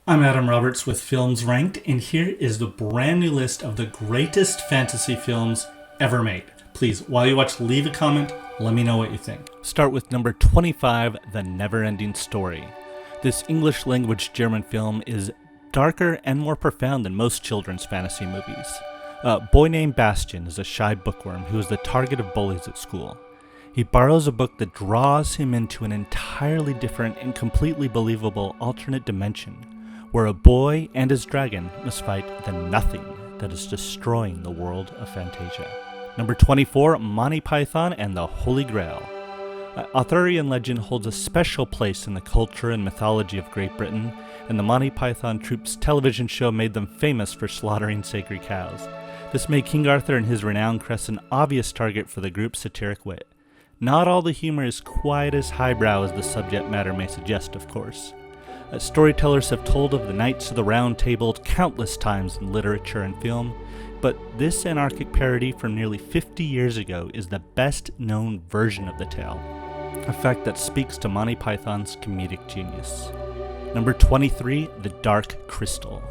I'm Adam Roberts with Films Ranked, and here is the brand new list of the greatest fantasy films ever made. Please, while you watch, leave a comment, let me know what you think. Start with number 25, The Never-Ending Story. This English-language German film is darker and more profound than most children's fantasy movies. A boy named Bastian is a shy bookworm who is the target of bullies at school. He borrows a book that draws him into an entirely different and completely believable alternate dimension, where a boy and his dragon must fight the nothing that is destroying the world of Fantasia. Number 24, Monty Python and the Holy Grail. Arthurian legend holds a special place in the culture and mythology of Great Britain, and the Monty Python troupe's television show made them famous for slaughtering sacred cows. This made King Arthur and his renowned crest an obvious target for the group's satiric wit. Not all the humor is quite as highbrow as the subject matter may suggest, of course. Storytellers have told of the Knights of the Round Table countless times in literature and film, but this anarchic parody from nearly 50 years ago is the best-known version of the tale, a fact that speaks to Monty Python's comedic genius. Number 23, The Dark Crystal.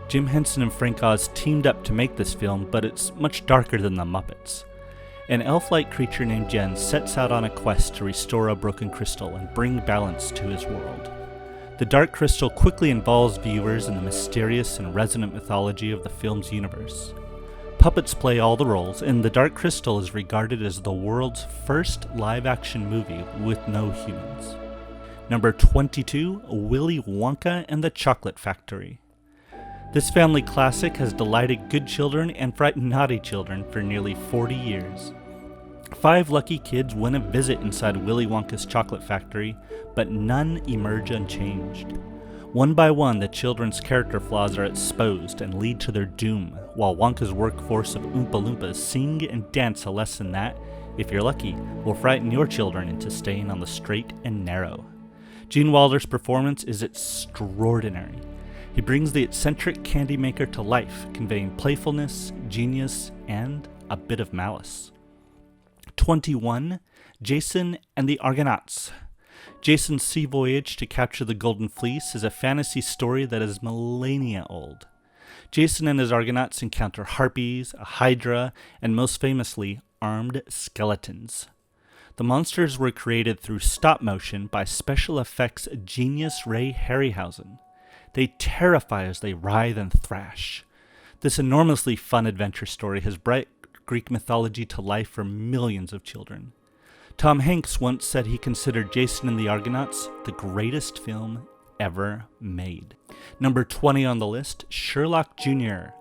Jim Henson and Frank Oz teamed up to make this film, but it's much darker than the Muppets. An elf-like creature named Jen sets out on a quest to restore a broken crystal and bring balance to his world. The Dark Crystal quickly involves viewers in the mysterious and resonant mythology of the film's universe. Puppets play all the roles, and The Dark Crystal is regarded as the world's first live-action movie with no humans. Number 22, Willy Wonka and the Chocolate Factory. This family classic has delighted good children and frightened naughty children for nearly 40 years. 5 lucky kids win a visit inside Willy Wonka's chocolate factory, but none emerge unchanged. One by one, the children's character flaws are exposed and lead to their doom, while Wonka's workforce of Oompa Loompas sing and dance a lesson that, if you're lucky, will frighten your children into staying on the straight and narrow. Gene Wilder's performance is extraordinary. He brings the eccentric candy maker to life, conveying playfulness, genius, and a bit of malice. 21, Jason and the Argonauts. Jason's sea voyage to capture the Golden Fleece is a fantasy story that is millennia old. Jason and his Argonauts encounter harpies, a hydra, and most famously, armed skeletons. The monsters were created through stop motion by special effects genius Ray Harryhausen. They terrify as they writhe and thrash. This enormously fun adventure story has brought Greek mythology to life for millions of children. Tom Hanks once said he considered Jason and the Argonauts the greatest film ever made. Number 20 on the list, Sherlock Jr.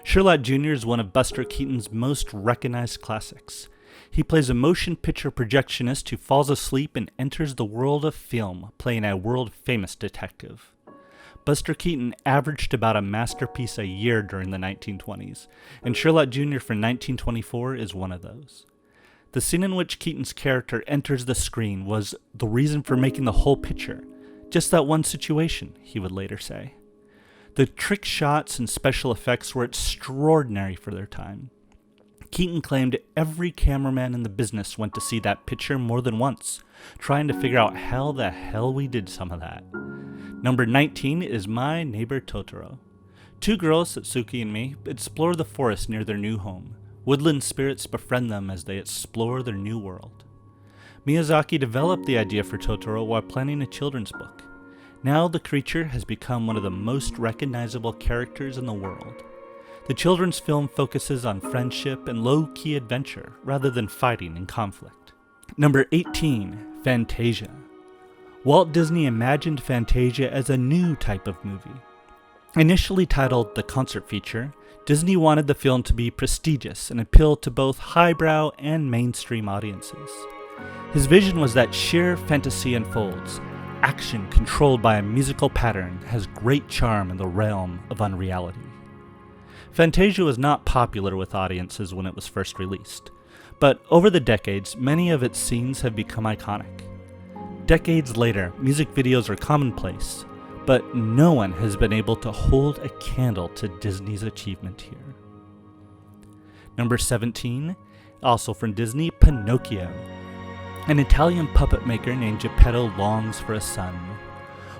Sherlock Jr. is one of Buster Keaton's most recognized classics. He plays a motion picture projectionist who falls asleep and enters the world of film, playing a world-famous detective. Buster Keaton averaged about a masterpiece a year during the 1920s, and Sherlock Jr. for 1924 is one of those. The scene in which Keaton's character enters the screen was the reason for making the whole picture. Just that one situation, he would later say. The trick shots and special effects were extraordinary for their time. Keaton claimed every cameraman in the business went to see that picture more than once, trying to figure out how the hell we did some of that. Number 19 is My Neighbor Totoro. 2 girls, Satsuki and me, explore the forest near their new home. Woodland spirits befriend them as they explore their new world. Miyazaki developed the idea for Totoro while planning a children's book. Now the creature has become one of the most recognizable characters in the world. The children's film focuses on friendship and low-key adventure rather than fighting and conflict. Number 18, Fantasia. Walt Disney imagined Fantasia as a new type of movie. Initially titled The Concert Feature, Disney wanted the film to be prestigious and appeal to both highbrow and mainstream audiences. His vision was that sheer fantasy unfolds. Action controlled by a musical pattern has great charm in the realm of unreality. Fantasia was not popular with audiences when it was first released, but over the decades, many of its scenes have become iconic. Decades later, music videos are commonplace, but no one has been able to hold a candle to Disney's achievement here. Number 17, also from Disney, Pinocchio. An Italian puppet maker named Geppetto longs for a son.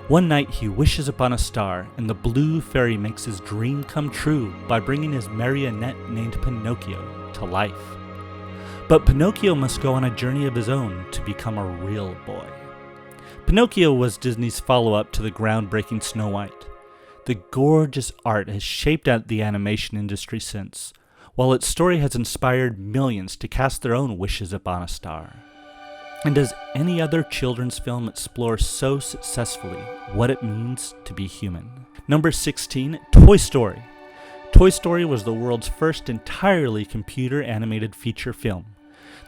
One night he wishes upon a star, and the blue fairy makes his dream come true by bringing his marionette named Pinocchio to life. But Pinocchio must go on a journey of his own to become a real boy. Pinocchio was Disney's follow-up to the groundbreaking Snow White. The gorgeous art has shaped out the animation industry since, while its story has inspired millions to cast their own wishes upon a star. And does any other children's film explore so successfully what it means to be human? Number 16, Toy Story. Toy Story was the world's first entirely computer-animated feature film.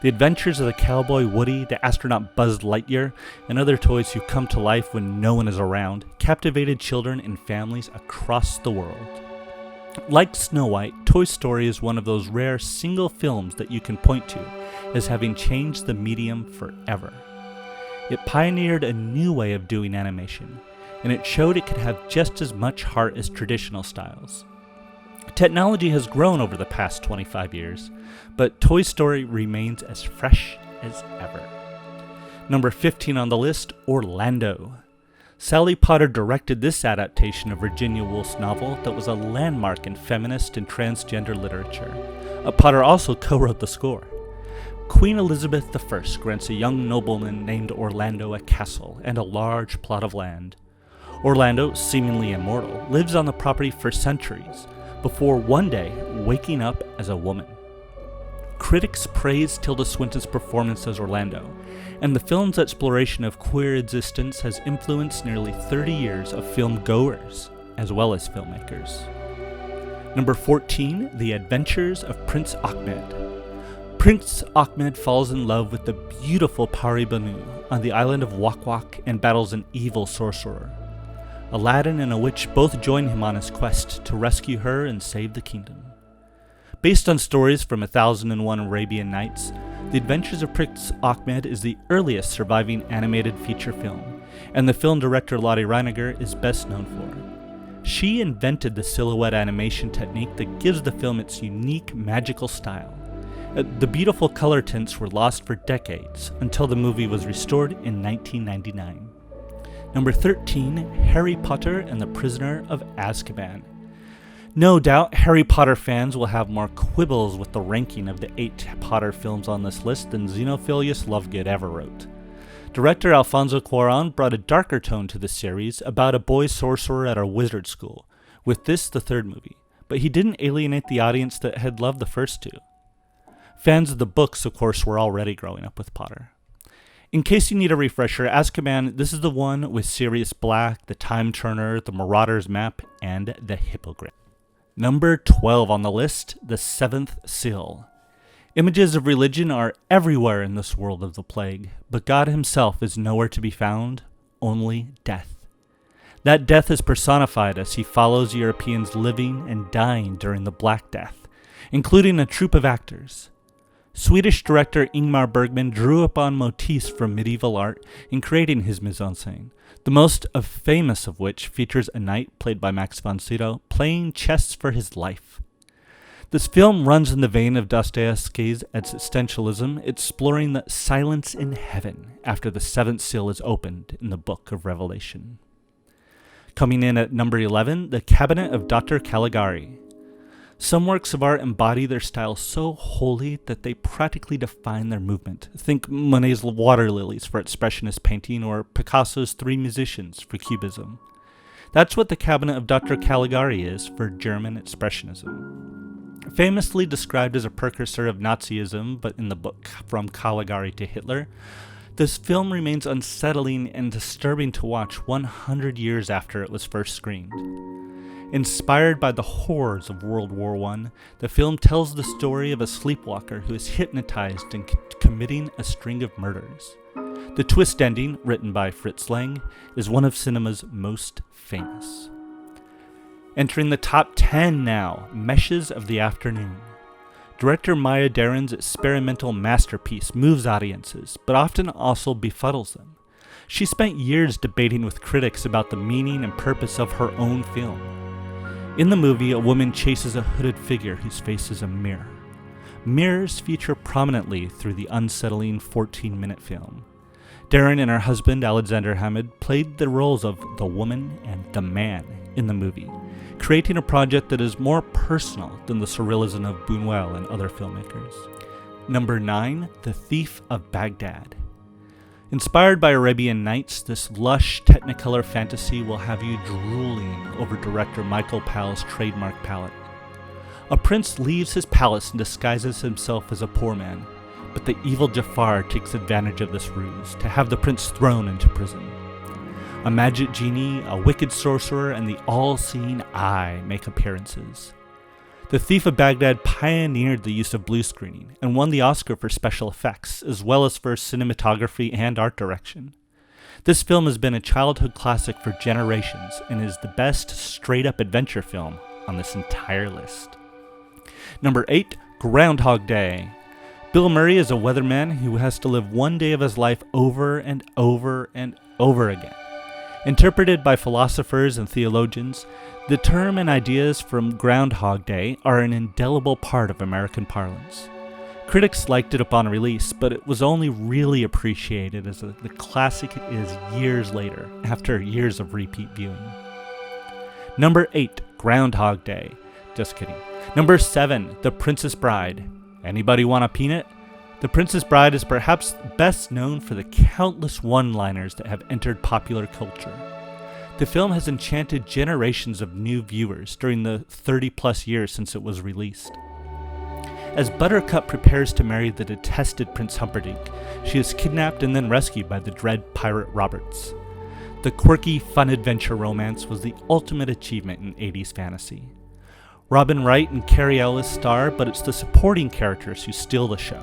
The adventures of the cowboy Woody, the astronaut Buzz Lightyear, and other toys who come to life when no one is around captivated children and families across the world. Like Snow White, Toy Story is one of those rare single films that you can point to as having changed the medium forever. It pioneered a new way of doing animation, and it showed it could have just as much heart as traditional styles. Technology has grown over the past 25 years, but Toy Story remains as fresh as ever. Number 15 on the list, Orlando. Sally Potter directed this adaptation of Virginia Woolf's novel that was a landmark in feminist and transgender literature. Potter also co-wrote the score. Queen Elizabeth I grants a young nobleman named Orlando a castle and a large plot of land. Orlando, seemingly immortal, lives on the property for centuries, before one day waking up as a woman. Critics praise Tilda Swinton's performance as Orlando, and the film's exploration of queer existence has influenced nearly 30 years of film goers, as well as filmmakers. Number 14, The Adventures of Prince Ahmed. Prince Ahmed falls in love with the beautiful Pari Banu on the island of Wak Wak and battles an evil sorcerer. Aladdin and a witch both join him on his quest to rescue her and save the kingdom. Based on stories from 1001 Arabian Nights, The Adventures of Prince Ahmed is the earliest surviving animated feature film, and the film director Lottie Reiniger is best known for. She invented the silhouette animation technique that gives the film its unique magical style. The beautiful color tints were lost for decades until the movie was restored in 1999. Number 13, Harry Potter and the Prisoner of Azkaban. No doubt Harry Potter fans will have more quibbles with the ranking of the 8 Potter films on this list than Xenophilius Lovegood ever wrote. Director Alfonso Cuarón brought a darker tone to the series about a boy sorcerer at a wizard school, with this the third movie, but he didn't alienate the audience that had loved the first two. Fans of the books, of course, were already growing up with Potter. In case you need a refresher, Azkaban, this is the one with Sirius Black, the Time Turner, the Marauder's Map, and the Hippogriff. Number 12 on the list, The Seventh Seal. Images of religion are everywhere in this world of the plague, but God himself is nowhere to be found, only death. That death is personified as he follows Europeans living and dying during the Black Death, including a troupe of actors. Swedish director Ingmar Bergman drew upon motifs from medieval art in creating his mise-en-scène, the most famous of which features a knight, played by Max von Sydow, playing chess for his life. This film runs in the vein of Dostoevsky's existentialism, exploring the silence in heaven after the seventh seal is opened in the Book of Revelation. Coming in at number 11, The Cabinet of Dr. Caligari. Some works of art embody their style so wholly that they practically define their movement. Think Monet's Water Lilies for expressionist painting, or Picasso's Three Musicians for cubism. That's what The Cabinet of Dr. Caligari is for German expressionism. Famously described as a precursor of Nazism, but in the book From Caligari to Hitler, this film remains unsettling and disturbing to watch 100 years after it was first screened. Inspired by the horrors of World War I, the film tells the story of a sleepwalker who is hypnotized and committing a string of murders. The twist ending, written by Fritz Lang, is one of cinema's most famous. Entering the top 10 now, Meshes of the Afternoon. Director Maya Deren's experimental masterpiece moves audiences, but often also befuddles them. She spent years debating with critics about the meaning and purpose of her own film. In the movie, a woman chases a hooded figure whose face is a mirror. Mirrors feature prominently through the unsettling 14-minute film. Darren and her husband, Alexander Hammond, played the roles of the woman and the man in the movie, creating a project that is more personal than the surrealism of Buñuel and other filmmakers. Number 9, The Thief of Baghdad. Inspired by Arabian Nights, this lush Technicolor fantasy will have you drooling over director Michael Powell's trademark palette. A prince leaves his palace and disguises himself as a poor man, but the evil Jafar takes advantage of this ruse to have the prince thrown into prison. A magic genie, a wicked sorcerer, and the all-seeing eye make appearances. The Thief of Baghdad pioneered the use of blue screening and won the Oscar for special effects, as well as for cinematography and art direction. This film has been a childhood classic for generations and is the best straight-up adventure film on this entire list. Number 8, Groundhog Day. Bill Murray is a weatherman who has to live one day of his life over and over and over again. Interpreted by philosophers and theologians, the term and ideas from Groundhog Day are an indelible part of American parlance. Critics liked it upon release, but it was only really appreciated as the classic it is years later, after years of repeat viewing. Number 8, Groundhog Day. Just kidding. Number 7, The Princess Bride. Anybody want a peanut? The Princess Bride is perhaps best known for the countless one-liners that have entered popular culture. The film has enchanted generations of new viewers during the 30-plus years since it was released. As Buttercup prepares to marry the detested Prince Humperdinck, she is kidnapped and then rescued by the dread pirate Roberts. The quirky, fun-adventure romance was the ultimate achievement in 80s fantasy. Robin Wright and Cary Ellis star, but it's the supporting characters who steal the show.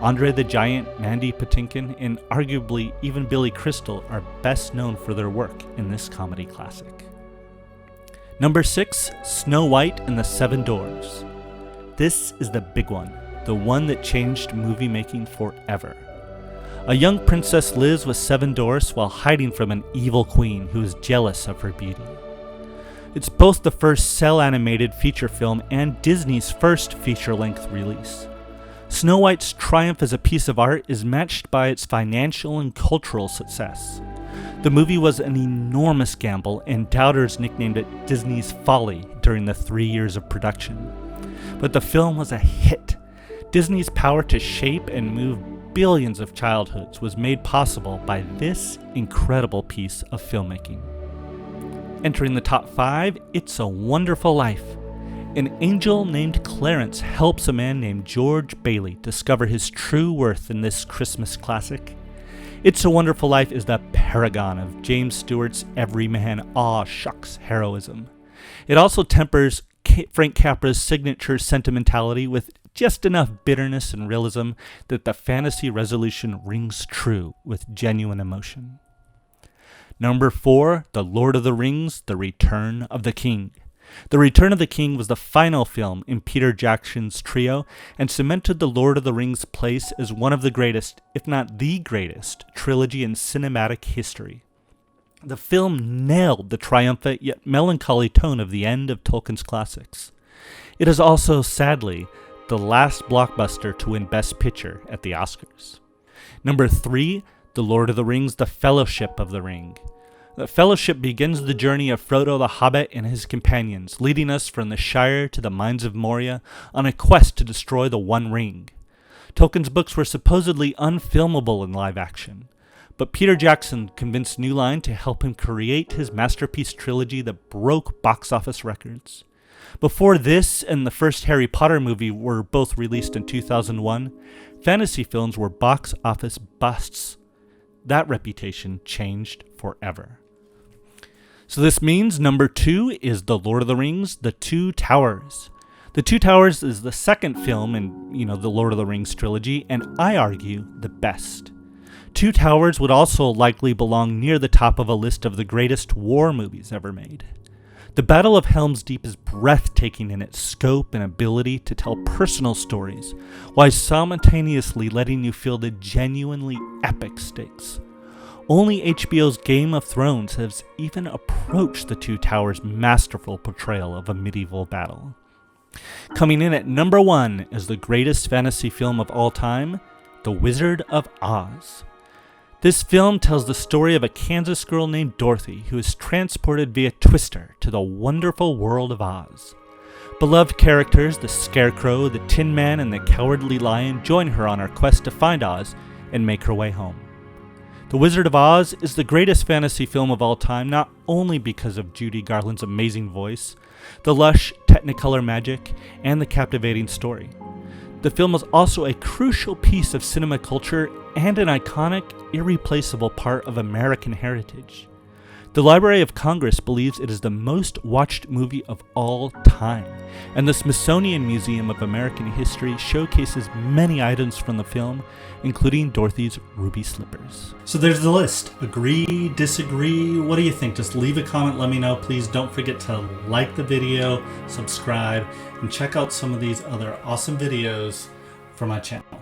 Andre the Giant, Mandy Patinkin, and arguably even Billy Crystal are best known for their work in this comedy classic. Number 6, Snow White and the Seven Dwarfs. This is the big one, the one that changed movie making forever. A young princess lives with 7 dwarfs while hiding from an evil queen who is jealous of her beauty. It's both the first cel-animated feature film and Disney's first feature-length release. Snow White's triumph as a piece of art is matched by its financial and cultural success. The movie was an enormous gamble, and doubters nicknamed it Disney's Folly during the 3 years of production. But the film was a hit. Disney's power to shape and move billions of childhoods was made possible by this incredible piece of filmmaking. Entering the top 5, It's a Wonderful Life. An angel named Clarence helps a man named George Bailey discover his true worth in this Christmas classic. It's a Wonderful Life is the paragon of James Stewart's everyman aw shucks heroism. It also tempers Frank Capra's signature sentimentality with just enough bitterness and realism that the fantasy resolution rings true with genuine emotion. Number 4, The Lord of the Rings, The Return of the King. The Return of the King was the final film in Peter Jackson's trio and cemented The Lord of the Rings' place as one of the greatest, if not the greatest, trilogy in cinematic history. The film nailed the triumphant yet melancholy tone of the end of Tolkien's classics. It is also, sadly, the last blockbuster to win Best Picture at the Oscars. Number 3, The Lord of the Rings, The Fellowship of the Ring. The Fellowship begins the journey of Frodo the Hobbit and his companions, leading us from the Shire to the Mines of Moria on a quest to destroy the One Ring. Tolkien's books were supposedly unfilmable in live action, but Peter Jackson convinced New Line to help him create his masterpiece trilogy that broke box office records. Before this and the first Harry Potter movie were both released in 2001, fantasy films were box office busts. That reputation changed forever. So this means number 2 is The Lord of the Rings, The Two Towers. The Two Towers is the second film in, the Lord of the Rings trilogy, and I argue the best. Two Towers would also likely belong near the top of a list of the greatest war movies ever made. The Battle of Helm's Deep is breathtaking in its scope and ability to tell personal stories, while simultaneously letting you feel the genuinely epic stakes. Only HBO's Game of Thrones has even approached The Two Towers' masterful portrayal of a medieval battle. Coming in at number 1 is the greatest fantasy film of all time, The Wizard of Oz. This film tells the story of a Kansas girl named Dorothy who is transported via Twister to the wonderful world of Oz. Beloved characters, the Scarecrow, the Tin Man, and the Cowardly Lion join her on her quest to find Oz and make her way home. The Wizard of Oz is the greatest fantasy film of all time, not only because of Judy Garland's amazing voice, the lush Technicolor magic, and the captivating story. The film is also a crucial piece of cinema culture and an iconic, irreplaceable part of American heritage. The Library of Congress believes it is the most watched movie of all time, and the Smithsonian Museum of American History showcases many items from the film, including Dorothy's ruby slippers. So there's the list. Agree, disagree, what do you think? Just leave a comment, let me know. Please don't forget to like the video, subscribe, and check out some of these other awesome videos from my channel.